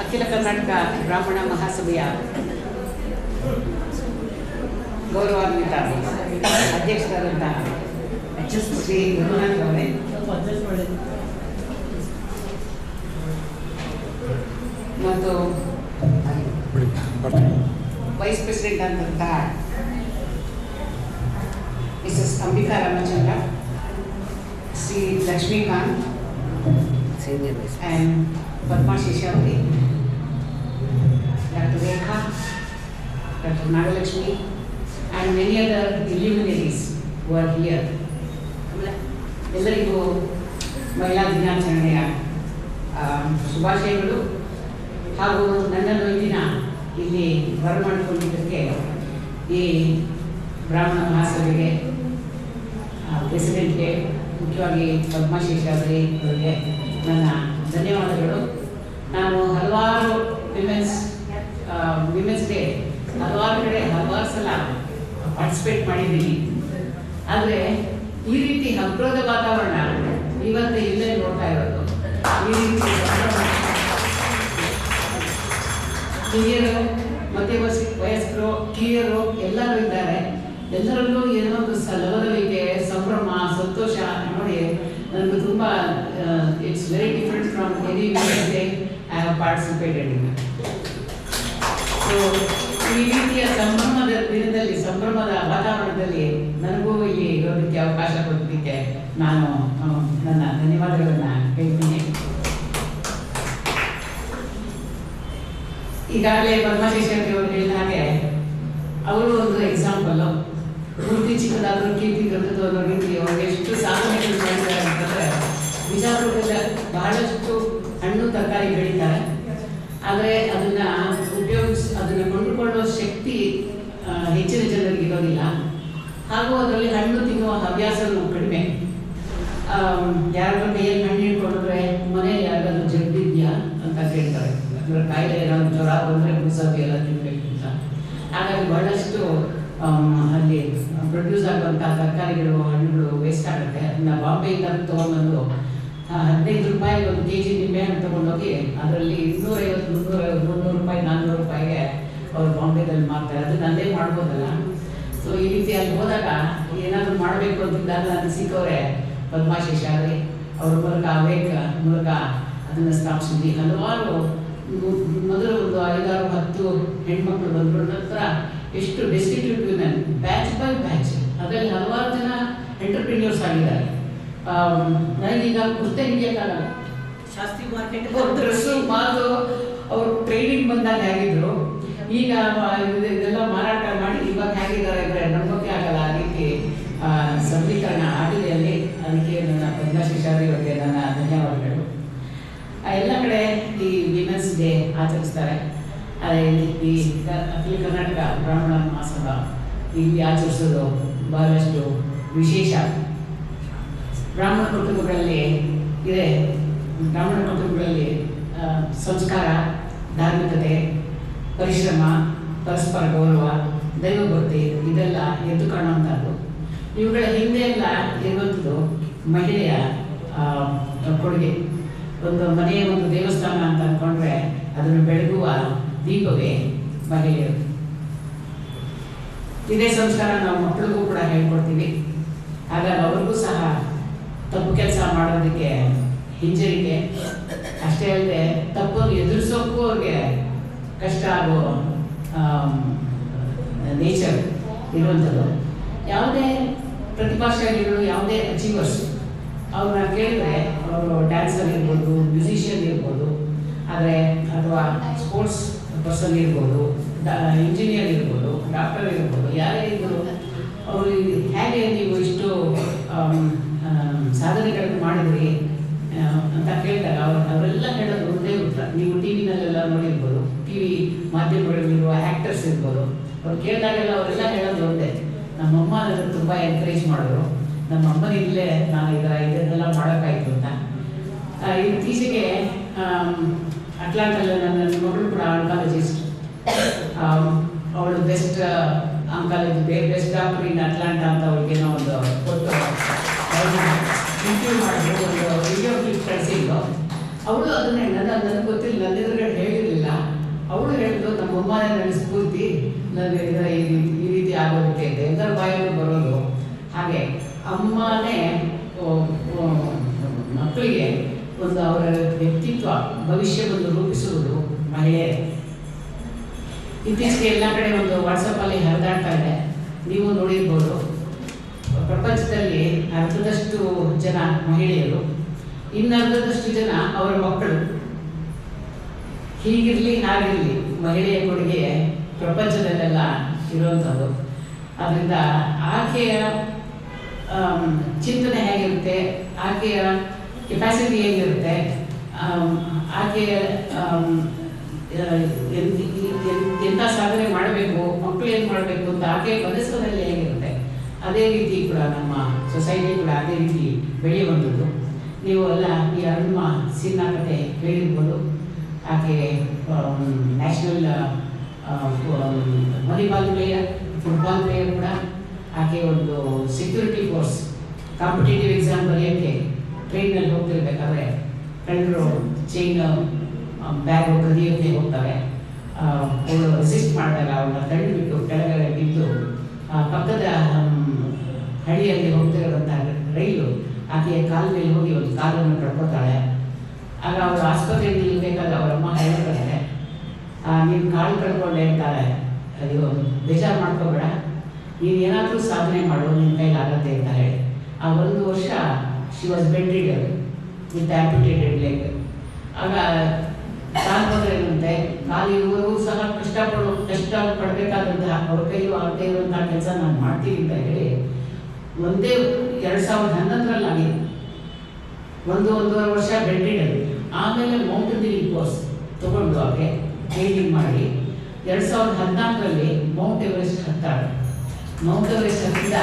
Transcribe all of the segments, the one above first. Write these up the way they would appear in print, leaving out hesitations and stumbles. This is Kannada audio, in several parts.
ಅಖಿಲ ಕರ್ನಾಟಕ ಬ್ರಾಹ್ಮಣ ಮಹಾಸಭೆಯ ಗೌರವಾನ್ವಿತ ಅಧ್ಯಕ್ಷರಾದಂತಹ ಶ್ರೀ ಗುರುನಾಥ್ ಅವರೇ, ಮತ್ತು ವೈಸ್ ಪ್ರೆಸಿಡೆಂಟ್ ಆದಂತಹ Mrs Ambika Ramachandra, Shri Lakshmikant and Padma Sheshavati, Dr. Rekha, Dr. Nagalakshmi, and many other luminaries who are here. ಎಲ್ಲರಿಗೂ ಮಹಿಳಾ ದಿನಾಚರಣೆಯ ಶುಭಾಶಯಗಳು. ಹಾಗೂ ನನ್ನನ್ನು ಇಂದಿನ ಇಲ್ಲಿ ಬರಮಾಡಿಕೊಂಡಿದ್ದಕ್ಕೆ ಈ ಬ್ರಾಹ್ಮಣ ಮಹಾಸಭೆಗೆ ಪ್ರೆಸಿಡೆಂಟ್ಗೆ, ಮುಖ್ಯವಾಗಿ ಪದ್ಮಾ ಶೇಷಾದ್ರಿ ಅವರಿಗೆ ನನ್ನ ಧನ್ಯವಾದಗಳು. ನಾನು ಹಲವಾರು ವಿಮೆನ್ಸ್ ಡೇ ಹಲವಾರು ಕಡೆ ಹಲವಾರು ಸಲ ಪಾರ್ಟಿಸಿಪೇಟ್ ಮಾಡಿದ್ದೀನಿ. ಆದರೆ ಈ ರೀತಿ ಹಬ್ಬದ ವಾತಾವರಣ ಇವತ್ತು ಇಲ್ಲೇ ನೋಡ್ತಾ ಇರೋದು. ಈ ರೀತಿ ಹಿರಿಯರು, ವಯಸ್ಕರು, ಕಿರಿಯರು ಎಲ್ಲರೂ ಇದ್ದಾರೆ. ಎಲ್ಲರಲ್ಲೂ ಏನೋ ಒಂದು ಲವಲವಿಕೆ, ಸಂಭ್ರಮ, ಸಂತೋಷ ನೋಡಿ ನನಗೆ ತುಂಬ it's very different from any day I have participated in. So ಈ ರೀತಿಯ ಸಂಭ್ರಮದ ದಿನದಲ್ಲಿ, ಸಂಭ್ರಮದ ವಾತಾವರಣದಲ್ಲಿ ನನಗೂ ಇಲ್ಲಿ ಇರೋದಕ್ಕೆ ಅವಕಾಶ ಕೊಡೋದಕ್ಕೆ ನಾನು ನನ್ನ ಧನ್ಯವಾದಗಳನ್ನು ಹೇಳ್ತೀನಿ. ಈಗಾಗಲೇ ಪದ್ಮಾ ಶೇಷಾದ್ರಿ ಅವರು ಹೇಳಿದ ಹಾಗೆ ಅವರು ಒಂದು ಎಕ್ಸಾಂಪಲ್ಲು. ಪೂರ್ತಿ ಚಿಕ್ಕದಾದರೂ ಕೀರ್ತಿ ದೊಡ್ಡದು ಅನ್ನೋ ರೀತಿ ಅವರು ಎಷ್ಟು ಸಾಧನೆಗಳು ಮಾಡಿದ್ದಾರೆ ಅಂತಂದರೆ, ಬಿಜಾಪುರದಲ್ಲಿ ಬಹಳಷ್ಟು ಹಣ್ಣು ತರಕಾರಿ ಬೆಳೀತಾರೆ. ಆದರೆ ಅದನ್ನು ಕೊಂಡುಕೊಳ್ಳುವ ಶಕ್ತಿ ಹೆಚ್ಚಿನ ಜನರಿಗೆ ಇರೋದಿಲ್ಲ. ಹಾಗೂ ಅದರಲ್ಲಿ ಹಣ್ಣು ತಿನ್ನುವ ಹವ್ಯಾಸನೂ ಕಡಿಮೆ. ಯಾರಾದ್ರೂ ಕೈಯಲ್ಲಿ ಹಣ್ಣು ಹಿಡ್ಕೊಂಡ್ರೆ ಮನೇಲಿ ಯಾರಿಗಾದ್ರೂ ಜಡ್ಡಿದ್ಯಾ ಅಂತ ಕೇಳ್ತಾರೆ. ಅದರ ಕಾಯಿಲೆ ಏನಾದ್ರು ಜ್ವರ ಬಂದರೆ ಮುಸಬಿ ಎಲ್ಲ ತಿನ್ಬೇಕು ಅಂತ. ಹಾಗಾಗಿ ಬಹಳಷ್ಟು ಅಲ್ಲಿ ಪ್ರೊಡ್ಯೂಸ್ ಆಗುವಂಥ ತರಕಾರಿಗಳು, ಹಣ್ಣುಗಳು ವೇಸ್ಟ್ ಆಗುತ್ತೆ. ಅದನ್ನ ಬಾಂಬೆಯಿಂದ ತೊಗೊಂಡ್ಬಂದು 15 ರೂಪಾಯಿ ಒಂದು ಕೆಜಿ ನಿಂಬೆಹಣ್ಣು ತೊಗೊಂಡೋಗಿ ಅದರಲ್ಲಿ 250, 350, 300 ರೂಪಾಯಿ, 400 ರೂಪಾಯಿಗೆ ಅವರು ಬಾಂಬೆದಲ್ಲಿ ಮಾರ್ತಾರೆ. ಅದು ನಲ್ಲೇ ಮಾಡ್ಬೋದಲ್ಲ. ಸೊ ಈ ರೀತಿ ಅಲ್ಲಿ ಹೋದಾಗ ಏನಾದರೂ ಮಾಡಬೇಕು ಅಂತಿದ್ದಾಗ ನನಗೆ ಸಿಕ್ಕವರೇ ಪದ್ಮಾ ಶೇಷಾದ್ರಿ ಅವ್ರ ಮೂಲಕ, ಅವೇಕ್ ಮೂಲಕ ಅದನ್ನು ಸ್ಥಾಪಿಸಿದ್ವಿ. ಹಲವಾರು ಮೊದಲು ಒಂದು 5-10 ಹೆಣ್ಮಕ್ಳು ಬಂದರು. ನಂತರ ಎಷ್ಟು destitute women batch by batch, ಅದರಲ್ಲಿ ಹಲವಾರು ಜನ ಎಂಟರ್ಪ್ರಿನ್ಯೂರ್ಸ್ ಆಗಿದ್ದಾರೆ. ನನಗೀಗ ಗುರ್ತೆ ಹಿಡಿಯೋಕ್ಕಾಗಲ್ಲ. ಶಾಸ್ತ್ರಿ ಮಾರ್ಕೆಟ್ ಡ್ರೆಸ್ಸು ಮಾತು ಅವರು ಟ್ರೈನಿಂಗ್ ಬಂದಾಗ ಹೇಗಿದ್ರು, ಈಗ ಇದೆಲ್ಲ ಮಾರಾಟ ಮಾಡಿ ಇವಾಗ ಹೇಗಿದ್ದಾರೆ ಅಂದರೆ ನಂಬೋಕೆ ಆಗಲ್ಲ. ಆ ರೀತಿ ಸಬಲೀಕರಣ ಆಗಿದೆ ಅಲ್ಲಿ. ಅದಕ್ಕೆ ನನ್ನ ಪದ್ಮಾ ಶೇಷಾದ್ರಿ ಅವರಿಗೆ ನನ್ನ ಧನ್ಯವಾದಗಳು. ಎಲ್ಲ ಕಡೆ ಈ ವಿಮೆನ್ಸ್ ಡೇ ಆಚರಿಸ್ತಾರೆ. ಈ ಅಖಿಲ ಕರ್ನಾಟಕ ಬ್ರಾಹ್ಮಣ ಮಹಾಸಭಾ ಇಲ್ಲಿ ಆಚರಿಸೋದು ಬಹಳಷ್ಟು ವಿಶೇಷ. ಬ್ರಾಹ್ಮಣ ಕುಟುಂಬಗಳಲ್ಲಿ ಇದೆ. ಬ್ರಾಹ್ಮಣ ಕುಟುಂಬಗಳಲ್ಲಿ ಸಂಸ್ಕಾರ, ಧಾರ್ಮಿಕತೆ, ಪರಿಶ್ರಮ, ಪರಸ್ಪರ ಗೌರವ, ದೈವಭಕ್ತಿ ಇದೆಲ್ಲ ಎದ್ದು ಕಾಣುವಂಥದ್ದು. ಇವುಗಳ ಹಿಂದೆ ಎಲ್ಲ ಇರುವಂಥದ್ದು ಮಹಿಳೆಯ ಕೊಡುಗೆ. ಒಂದು ಮನೆಯ ಒಂದು ದೇವಸ್ಥಾನ ಅಂತ ಅಂದ್ಕೊಂಡ್ರೆ ಅದನ್ನು ಬೆಳಗುವ ದೀಪವೇ ಮಹಿಳೆಯರು. ಇದೇ ಸಂಸ್ಕಾರ ನಾವು ಮಕ್ಕಳಿಗೂ ಕೂಡ ಹೇಳ್ಕೊಡ್ತೀವಿ. ಹಾಗಾಗಿ ಅವ್ರಿಗೂ ಸಹ ತಪ್ಪು ಕೆಲಸ ಮಾಡೋದಕ್ಕೆ ಹಿಂಜರಿಕೆ, ಅಷ್ಟೇ ಅಲ್ಲದೆ ತಪ್ಪನ್ನು ಎದುರಿಸೋಕ್ಕೂ ಅವ್ರಿಗೆ ಕಷ್ಟ ಆಗೋ ನೇಚರ್ ಇರುವಂಥದ್ದು. ಯಾವುದೇ ಪ್ರತಿಭಾಶಾಲಿಗಳು, ಯಾವುದೇ ಅಚೀವರ್ಸ್ ಅವ್ರನ್ನ ಕೇಳಿದ್ರೆ ಅವರು ಡ್ಯಾನ್ಸರ್ ಇರ್ಬೋದು, ಮ್ಯೂಸಿಷಿಯನ್ ಇರ್ಬೋದು, ಆದರೆ ಅಥವಾ ಸ್ಪೋರ್ಟ್ಸ್ ಪರ್ಸನ್ ಇರ್ಬೋದು, ಇಂಜಿನಿಯರ್ ಇರ್ಬೋದು, ಡಾಕ್ಟರ್ ಇರ್ಬೋದು, ಯಾರೇ ಇದ್ದರು ಅವರು ಹೇಗೆ ನೀವು ಇಷ್ಟು ಸಾಧನೆಗಳನ್ನು ಮಾಡಿದ್ರಿ ಅಂತ ಕೇಳಿದಾಗ ಅವರೆಲ್ಲ ಹೇಳೋದು ಒಂದೇ ಉತ್ತರ. ನೀವು ಟಿ ವಿನಲ್ಲೆಲ್ಲ ನೋಡಿರ್ಬೋದು, ಟಿ ವಿ ಮಾಧ್ಯಮಗಳಲ್ಲಿರುವ ಆ್ಯಕ್ಟರ್ಸ್ ಇರ್ಬೋದು, ಅವ್ರು ಕೇಳಿದಾಗೆಲ್ಲ ಅವರೆಲ್ಲ ಹೇಳೋದು ಒಂದೇ, ನಮ್ಮಮ್ಮ ಅದನ್ನು ತುಂಬ ಎನ್ಕರೇಜ್ ಮಾಡಿದ್ರು, ನಮ್ಮಮ್ಮನಿಂದಲೇ ನಾನು ಇದನ್ನೆಲ್ಲ ಮಾಡೋಕ್ಕಾಯ್ತು ಅಂತ. ಇತ್ತೀಚೆಗೆ ಅಟ್ಲಾಂಟಲ್ಲಿ ನನ್ನ ಮಗಳು ಕೂಡ ಆಂಕಾಲಜಿಸ್ಟ್. ಅವಳು best oncology, best doctor in Atlanta ಅಂತ ಅವ್ರಿಗೇನೋ ಒಂದು ಕೊಟ್ಟು ಇಂಟರ್ವ್ಯೂ ಮಾಡಿದ್ರು, ಒಂದು ವಿಡಿಯೋ ಕ್ಲಿಪ್ ಕಳಿಸಿದ್ರು. ಅವಳು ಅದನ್ನೇ ನನಗೆ ಗೊತ್ತಿಲ್ಲ, ನನ್ನ ಎದುರುಗಡೆ ಹೇಳಿರಲಿಲ್ಲ. ಅಮ್ಮನೇ ನನ್ನ ಸ್ಫೂರ್ತಿ, ನನಗೆ ಈ ರೀತಿ ಆಗೋದಕ್ಕೆ ಇದೆ, ಎಲ್ಲರ ಬಾಯಲ್ಲೂ ಬರೋದು. ಹಾಗೆ ಅಮ್ಮನೇ ಮಕ್ಕಳಿಗೆ ಒಂದು ಅವರ ವ್ಯಕ್ತಿತ್ವ ಭವಿಷ್ಯವನ್ನು ರೂಪಿಸುವುದು ಮಹಿಳೆ. ಇತ್ತೀಚೆಗೆ ಎಲ್ಲ ಕಡೆ ಒಂದು ವಾಟ್ಸಪ್ಪಲ್ಲಿ ಹರಿದಾಡ್ತಾ ಇದೆ, ನೀವು ನೋಡಿರ್ಬೋದು. ಪ್ರಪಂಚದಲ್ಲಿ ಅರ್ಧದಷ್ಟು ಜನ ಮಹಿಳೆಯರು, ಇನ್ನರ್ಧದಷ್ಟು ಜನ ಅವರ ಮಕ್ಕಳು. ಹೀಗಿರಲಿ ಹಾಗಿರಲಿ ಮಹಿಳೆಯ ಕೊಡುಗೆ ಪ್ರಪಂಚದಲ್ಲೆಲ್ಲ ಇರುವಂಥದ್ದು. ಅದರಿಂದ ಆಕೆಯ ಚಿಂತನೆ ಹೇಗಿರುತ್ತೆ, ಆಕೆಯ ಕೆಪಾಸಿಟಿ ಹೇಗಿರುತ್ತೆ, ಆಕೆಯ ಎಂಥ ಸಾಧನೆ ಮಾಡಬೇಕು, ಮಕ್ಕಳು ಏನು ಮಾಡಬೇಕು ಅಂತ ಆಕೆಯ ಮನಸ್ಸಿನಲ್ಲಿ ಹೇಗಿರುತ್ತೆ, ಅದೇ ರೀತಿ ಕೂಡ ನಮ್ಮ ಸೊಸೈಟಿ ಕೂಡ ಅದೇ ರೀತಿ ಬೆಳೆಯುವಂಥದ್ದು. ನೀವು ಎಲ್ಲ ಈ ಅರುಣ್ಮ ಸಿನ್ಹಾ ಕತೆ ಕೇಳಿರ್ಬೋದು. ಆಕೆ national volleyball player, football player ಕೂಡ. ಆಕೆ ಒಂದು ಸೆಕ್ಯೂರಿಟಿ ಫೋರ್ಸ್ ಕಾಂಪಿಟೇಟಿವ್ ಎಕ್ಸಾಮ್ ಬರೆಯೋಕ್ಕೆ ಟ್ರೈನಲ್ಲಿ ಹೋಗ್ತಿರ್ಬೇಕಾದ್ರೆ ಕಳ್ಳರು ಚೈನ್ ಬ್ಯಾಗ್ ಕದಿಯೋಕ್ಕೆ ಹೋಗ್ತಾರೆ. ಅವಳು ರೆಸಿಸ್ಟ್ ಮಾಡಿದಾಗ ಅವಳನ್ನ ತಳ್ಳಿಬಿಟ್ಟು ಕೆಳಗಡೆ ಬಿದ್ದು ಪಕ್ಕದ ಹಳ್ಳಿಯಲ್ಲಿ ಹೋಗ್ತಿರೋಂಥ ರೈಲು ಆಕೆಯ ಕಾಲ ಮೇಲೆ ಹೋಗಿ ಒಂದು ಕಾಲನ್ನು ಕಳ್ಕೊತಾಳೆ. ಆಗ ಅವರು ಆಸ್ಪತ್ರೆಯಲ್ಲಿ ಇರಬೇಕಾದ್ರೆ ಅವರಮ್ಮ ಹೇಳ್ತಾರೆ, ನೀನು ಕಾಲು ಕಳ್ಕೊಂಡೆ ಅಂತಾರೆ. ಅದು ಬೇಜಾರು ಮಾಡ್ಕೋಬೇಡ, ನೀನು ಏನಾದರೂ ಸಾಧನೆ ಮಾಡು, ನಿನ್ನ ಕೈಲಾಗತ್ತೆ ಅಂತ ಹೇಳಿ. ಆ 1 ವರ್ಷ she was bedridden with amputated leg. ಆಗ ಕಾಲು ಹೋದ್ರೇನಂತೆ, ಕಾಲು ಇರುವವರೆಗೂ ಸಹ ಕಷ್ಟ ಪಡಬೇಕಾದಂತಹ ಅವ್ರ ಕೈಯೂ ಆಗದೆ ಇರುವಂತಹ ಕೆಲಸ ನಾನು ಮಾಡ್ತೀನಿ ಅಂತ ಹೇಳಿ ಒಂದೇ 2011ರಲ್ಲಿ ಆಗಿದೆ. 1-1.5 ವರ್ಷ ಬೆಡ್ ರೀಡರ್. ಆಮೇಲೆ ಮೌಂಟೇನಿಯರಿಂಗ್ ಕೋರ್ಸ್ ತಗೊಂಡು ಆಕೆ ಟ್ರೈನಿಂಗ್ ಮಾಡಿ 2014ರಲ್ಲಿ ಮೌಂಟ್ ಎವರೆಸ್ಟ್ ಹತ್ತಾಳೆ. ಮೌಂಟ್ ಎವರೆಸ್ಟ್ ಹತ್ತಿದ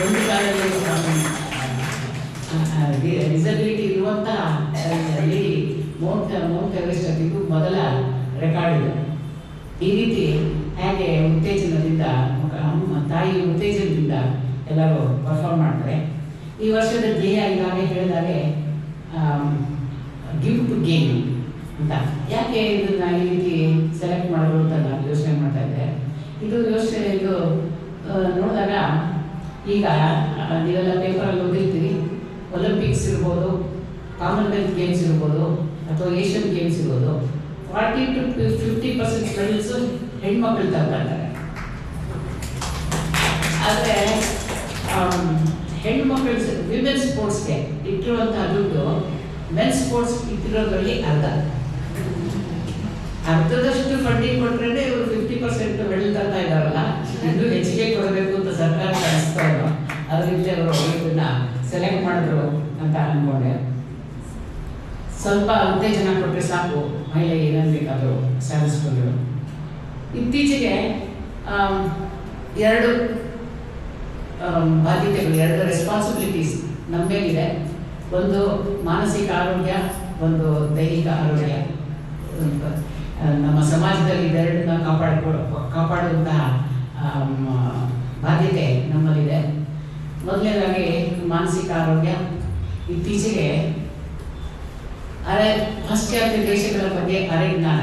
ಒಂದು ಕಾಲದಲ್ಲಿ ಡಿಸಬಿಲಿಟಿ ಇರುವಂತಹ ಲೇಡಿ ಮೌಂಟ್ ಎವರೆಸ್ಟ್ ಹತ್ತಿದ್ದು ಮೊದಲ ರೆಕಾರ್ಡ್ ಇದು. ಈ ರೀತಿ ಹೇಗೆ ಉತ್ತೇಜನದಿಂದ ತಾಯಿ ಉತ್ತೇಜನದಿಂದ ಎಲ್ಲರೂ ಪರ್ಫಾರ್ಮ್ ಮಾಡ್ತಾರೆ. ಈ ವರ್ಷದ ಧ್ಯೇಯ ಈಗಾಗಲೇ ಹೇಳಿದಾಗೆ ಗಿವ್ ಟು ಗೇಮ್ ಅಂತ. ಯಾಕೆ ಇದನ್ನು ಈ ರೀತಿ ಸೆಲೆಕ್ಟ್ ಮಾಡೋದು ಅಂತ ನಾನು ಯೋಚನೆ ಮಾಡ್ತಾ ಇದ್ದೆ. ಇದು ನೋಡಿದಾಗ ಈಗ ನೀವೆಲ್ಲ ಪೇಪರಲ್ಲಿ ಓದಿರ್ತೀರಿ, ಒಲಿಂಪಿಕ್ಸ್ ಇರ್ಬೋದು, ಕಾಮನ್ವೆಲ್ತ್ ಗೇಮ್ಸ್ ಇರ್ಬೋದು, ಅಥವಾ ಏಷ್ಯನ್ ಗೇಮ್ಸ್ ಇರ್ಬೋದು, 40 to 50% ಮೆಡಲ್ಸು ಹೆಣ್ಮಕ್ಳು ತಗೊಳ್ತಾರೆ. ಆದರೆ ಹೆಣ್ಮಕ್ಳು ವಿಮೆನ್ ಸ್ಪೋರ್ಟ್ಸ್ಗೆ ಇಟ್ಟಿರುವಂತಹ ದುಡ್ಡು ಮೆನ್ ಸ್ಪೋರ್ಟ್ಸ್ ಇಟ್ಟಿರೋದ್ರಲ್ಲಿ ಅರ್ಧದಷ್ಟು ಫಂಡಿಂಗ್ ಕೊಟ್ಟರೆ ಇವರು 50% ಮೆಡಲ್ ತರ್ತಾ ಇದ್ದಾರಲ್ಲ, ಇನ್ನೂ ಹೆಚ್ಚಿಗೆ ಕೊಡಬೇಕು ಅಂತ ಸರ್ಕಾರ ಅನಿಸ್ತಾ ಇಲ್ಲ. ಅದರಿಂದ ಅವರು ಇದನ್ನ ಸೆಲೆಕ್ಟ್ ಮಾಡಿದ್ರು ಅಂತ ಅಂದ್ಕೊಂಡೆ. ಸ್ವಲ್ಪ ಉತ್ತೇಜನ ಕೊಟ್ಟರೆ ಸಾಕು, ಮಹಿಳೆ ಏನೇನು ಬೇಕಾದರೂ ಸಾಧಿಸ್ಕೊಂಡ್ರು. ಇತ್ತೀಚೆಗೆ 2 ಬಾಧ್ಯತೆಗಳು, 2 ರೆಸ್ಪಾನ್ಸಿಬಿಲಿಟೀಸ್ ನಮ್ಮ ಮೇಲಿದೆ. ಒಂದು ಮಾನಸಿಕ ಆರೋಗ್ಯ, ಒಂದು ದೈಹಿಕ ಆರೋಗ್ಯ. ನಮ್ಮ ಸಮಾಜದಲ್ಲಿ ಇದೆರಡನ್ನ ಕಾಪಾಡುವಂತಹ ಬಾಧ್ಯತೆ ನಮ್ಮಲ್ಲಿದೆ. ಮೊದಲನೇದಾಗಿ ಮಾನಸಿಕ ಆರೋಗ್ಯ. ಇತ್ತೀಚೆಗೆ ಪಾಶ್ಚಾತ್ಯ ದೇಶಗಳ ಬಗ್ಗೆ ಅರೆಜ್ಞಾನ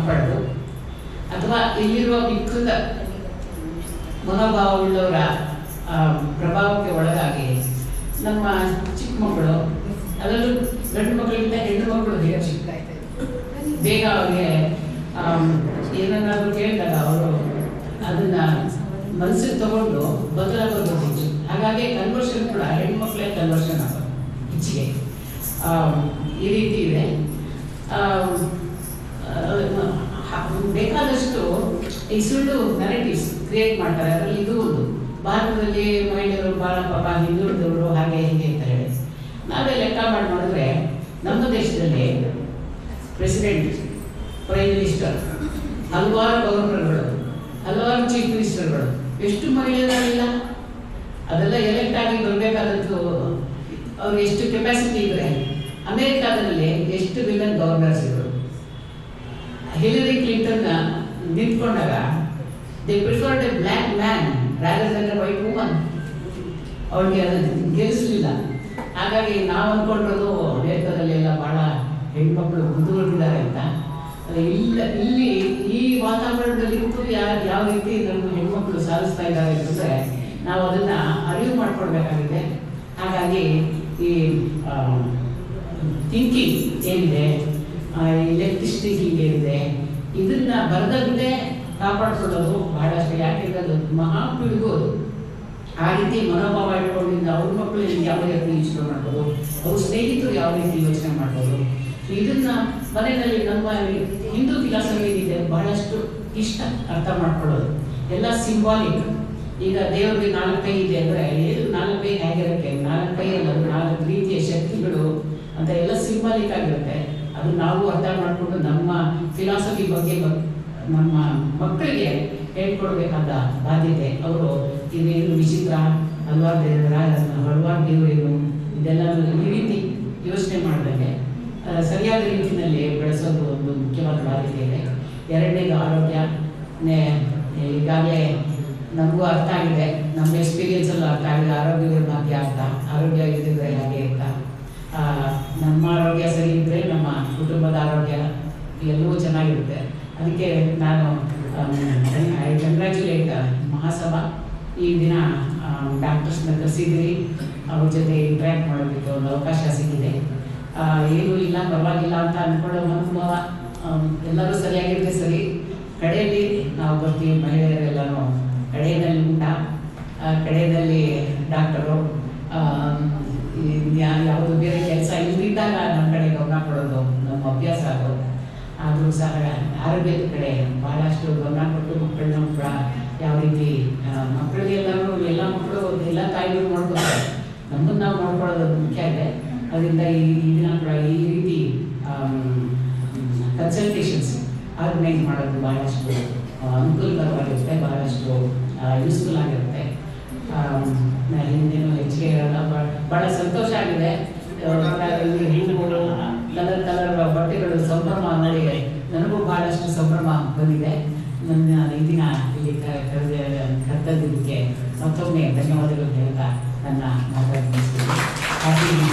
ಪಡೆದು ಅಥವಾ ಇಲ್ಲಿರುವ ವಿಕೃತ ಮನೋಭಾವವುಳ್ಳವರ ಪ್ರಭಾವಕ್ಕೆ ಒಳಗಾಗಿ ನಮ್ಮ ಚಿಕ್ಕ ಮಕ್ಕಳು, ಅದರಲ್ಲೂ ಗಂಡು ಮಕ್ಕಳಿಂದ ಹೆಣ್ಣು ಮಕ್ಕಳು ಬೇಗ ಅವ್ರಿಗೆ ಏನನ್ನಾದರೂ ಕೇಳಿದಾಗ ಅವರು ಅದನ್ನು ಮನಸ್ಸಿಗೆ ತಗೊಂಡು ಬದಲಾಗೋದು ಹೆಚ್ಚು. ಹಾಗಾಗಿ ಕನ್ವರ್ಷನ್ ಕೂಡ ಹೆಣ್ಮಕ್ಳೇ ಕನ್ವರ್ಷನ್ ಆಗೋದು ಹೆಚ್ಚಿಗೆ. ಈ ರೀತಿ ಇದೆ. ಬೇಕಾದಷ್ಟು ಈ ಸುಳ್ಳು ನೆರೆಟಿವ್ಸ್ ಕ್ರಿಯೇಟ್ ಮಾಡ್ತಾರೆ. ಅದರಲ್ಲಿ ಇದು ಒಂದು ಭಾರತದಲ್ಲಿ ಮಹಿಳೆಯರು ಭಾಳ ಪಾಪ ಹಿಂದುಳಿದವರು ಹಾಗೆ ಹೀಗೆ ಅಂತ ಹೇಳಿ ನಾವೇ ಲೆಕ್ಕ ಮಾಡಿ ನೋಡಿದ್ರೆ ನಮ್ಮ ದೇಶದಲ್ಲಿ ಪ್ರೆಸಿಡೆಂಟ್, ಪ್ರೈಮ್ ಮಿನಿಸ್ಟರ್, ಹಲವಾರು ಗವರ್ನರ್ಗಳು, ಹಲವಾರು ಚೀಫ್ ಮಿನಿಸ್ಟರ್ಗಳು, ಎಷ್ಟು ಮಹಿಳೆಯರಿಲ್ಲ. ಅದೆಲ್ಲ ಎಲೆಕ್ಟ್ ಆಗಿ ಬರಬೇಕಾದದ್ದು ಅವ್ರಿಗೆ ಎಷ್ಟು ಕೆಪಾಸಿಟಿ ಇದ್ರೆ. ಅಮೇರಿಕಾದಲ್ಲಿ ಎಷ್ಟು ವಿಮೆನ್ ಗವರ್ನರ್ಸ್ ಇದ್ರು. ಹಿಲರಿ ಕ್ಲಿಂಟನ್ ನಿಂತ್ಕೊಂಡಾಗ they preferred a black man rather than a white woman. ಅವಳಿಗೆ ಅದು ಗೆಲ್ಲಿಸಲಿಲ್ಲ. ಹಾಗಾಗಿ ನಾವು ಅಂದ್ಕೊಂಡಿರೋದು ಅಮೇರಿಕಾದಲ್ಲಿ ಎಲ್ಲ ಭಾಳ ಹೆಣ್ಮಕ್ಳು ಮುಂದುವರೆದಿದ್ದಾರೆ ಅಂತ. ಇಲ್ಲಿ ಈ ವಾತಾವರಣ ಯಾವ ರೀತಿ ನಮ್ಮ ಹೆಣ್ಮಕ್ಳು ಸಾಧಿಸ್ತಾ ಇದ್ದಾರೆ ಅಂತಂದರೆ ನಾವು ಅದನ್ನು ಅರಿವು ಮಾಡ್ಕೊಳ್ಬೇಕಾಗಿದೆ. ಹಾಗಾಗಿ ಈ ಥಿಂಕಿಂಗ್ ಏನಿದೆ, ಎಲೆಕ್ಟ್ರಿಸಿಟಿ ಏನಿದೆ, ಇದನ್ನ ಬರದಂತೆ ಕಾಪಾಡ್ಕೊಳ್ಳೋದು ಬಹಳಷ್ಟು. ಯಾಕೆಂದರೆ ಅದು ಮಹಾಪಿಳಿಗೋದು ಆ ರೀತಿ ಮನೋಭಾವ ಇಟ್ಕೊಂಡಿದ್ದ ಅವ್ರ ಮಕ್ಕಳು ಯಾವ ರೀತಿ ಯೋಚನೆ ಮಾಡ್ಬೋದು, ಅವ್ರ ಸ್ನೇಹಿತರು ಯಾವ ರೀತಿ ಯೋಚನೆ ಮಾಡ್ಬೋದು, ಇದನ್ನ ಮನೆಯಲ್ಲಿ ನಮ್ಮ ಹಿಂದೂ ಫಿಲಾಸಫಿ ಏನಿದೆ ಬಹಳಷ್ಟು ಇಷ್ಟ ಅರ್ಥ ಮಾಡ್ಕೊಳ್ಳೋದು. ಎಲ್ಲ ಸಿಂಬಾಲಿಕ್. ಈಗ ದೇವರಿಗೆ 4 ಕೈ ಇದೆ ಅಂದರೆ ಏನು 4 ಕೈ ಹೇಗಿರುತ್ತೆ, 4 ಕೈ ಅಲ್ಲ, 4 ರೀತಿಯ ಶಕ್ತಿಗಳು ಅಂತ ಎಲ್ಲ ಸಿಂಬಾಲಿಕ್ ಆಗಿರುತ್ತೆ. ಅದು ನಾವು ಅರ್ಥ ಮಾಡಿಕೊಂಡು ನಮ್ಮ ಫಿಲಾಸಫಿ ಬಗ್ಗೆ ನಮ್ಮ ಮಕ್ಕಳಿಗೆ ಹೇಳ್ಕೊಡ್ಬೇಕಾದ ಬಾಧ್ಯತೆ. ಅವರು ಇದೇನು ವಿಚಿತ್ರ, ಹಲವಾರು ದೇವರೇನು, ಇದೆಲ್ಲ ಈ ರೀತಿ ಯೋಚನೆ ಮಾಡಿದ್ರೆ ಸರಿಯಾದ ರೀತಿಯಲ್ಲಿ ಬೆಳೆಸೋದು ಒಂದು ಮುಖ್ಯವಾದ ಬಾಧ್ಯತೆ ಇದೆ. ಎರಡನೇದು ಆರೋಗ್ಯ. ಈಗಾಗಲೇ ನಮಗೂ ಅರ್ಥ ಆಗಿದೆ, ನಮ್ಮ ಎಕ್ಸ್ಪೀರಿಯನ್ಸಲ್ಲೂ ಅರ್ಥ ಆಗಿದೆ, ಆರೋಗ್ಯದ ಮಧ್ಯ ಅರ್ಥ. ಆರೋಗ್ಯ ಇದ್ದಿದ್ರೆ ಹಾಗೆ ಅಂತ, ನಮ್ಮ ಆರೋಗ್ಯ ಸರಿ ಇದ್ದರೆ ನಮ್ಮ ಕುಟುಂಬದ ಆರೋಗ್ಯ ಎಲ್ಲವೂ ಚೆನ್ನಾಗಿರುತ್ತೆ. ಅದಕ್ಕೆ ನಾನು ಐ ಕಂಗ್ರ್ಯಾಚುಲೇಟ್ ಮಹಾಸಭಾ. ಈ ದಿನ ಡಾಕ್ಟರ್ಸ್ನ ಕರೆಸಿದ್ದೀರಿ, ಅವ್ರ ಜೊತೆ ಇಂಟ್ರ್ಯಾಕ್ಟ್ ಮಾಡೋದಕ್ಕೆ ಒಂದು ಅವಕಾಶ ಸಿಕ್ಕಿದೆ. ಏನೂ ಇಲ್ಲ, ಪರವಾಗಿಲ್ಲ ಅಂತ ಅಂದ್ಕೊಳ್ಳೋ ಮನೋಭಾವ, ಎಲ್ಲರೂ ಸರಿಯಾಗಿರುತ್ತೆ. ಸರಿ, ಕಡೆಯಲ್ಲಿ ನಾವು ಬರ್ತೀವಿ, ಮಹಿಳೆಯರೆಲ್ಲನೂ ಕಡೆಯಲ್ಲಿ ಊಟ, ಕಡೆಯಲ್ಲಿ ಡಾಕ್ಟರು, ಯಾವುದು ಬೇರೆ ಕೆಲಸ ಇಲ್ಲದಿದ್ದಾಗ ನಮ್ಮ ಕಡೆ ಗಮನ ಕೊಡೋದು ನಮ್ಮ ಅಭ್ಯಾಸ ಅದು. ಆದರೂ ಸಹ ಆರೋಗ್ಯದ ಕಡೆ ಭಾಳಷ್ಟು ಗಮನ ಕೊಟ್ಟು ಮಕ್ಕಳನ್ನ ಕೂಡ ಯಾವ ರೀತಿ ಮಕ್ಕಳಿಗೆಲ್ಲರೂ ಎಲ್ಲ ಮಕ್ಕಳು ಎಲ್ಲ ತಾಯಿಗಳು ನೋಡ್ಕೊತಾರೆ, ನಮ್ಮನ್ನು ನಾವು ನೋಡ್ಕೊಳ್ಳೋದು ಮುಖ್ಯ ಇದೆ. ಅದರಿಂದ ಈ ದಿನ ಕೂಡ ಈ ರೀತಿ ಕನ್ಸಲ್ಟೇಷನ್ಸ್ ಆರ್ಗನೈಸ್ ಮಾಡೋದು ಭಾಳಷ್ಟು ಅನುಕೂಲಕರವಾಗಿರುತ್ತೆ, ಭಾಳಷ್ಟು ಯೂಸ್ಫುಲ್ ಆಗಿರುತ್ತೆ. ಹಿಂದೇನು ಹೆಚ್ಚಿಗೆ ಇರೋಲ್ಲ, ಭಾಳ ಸಂತೋಷ ಆಗಿದೆ. ಹೆಣ್ಣುಗಳು ಕಲರ್ ಬಟ್ಟೆಗಳು ಸಂಭ್ರಮ ನೋಡಿ ನನಗೂ ಭಾಳಷ್ಟು ಸಂಭ್ರಮ ಬಂದಿದೆ. ನನ್ನ ಈ ದಿನ ಇಲ್ಲಿ ಕರೆದಿದ್ದಕ್ಕೆ ಮತ್ತೊಮ್ಮೆ ಧನ್ಯವಾದಗಳು ಹೇಳ್ತಾ ನನ್ನ ಮಾತಾಡ್ತೀನಿ.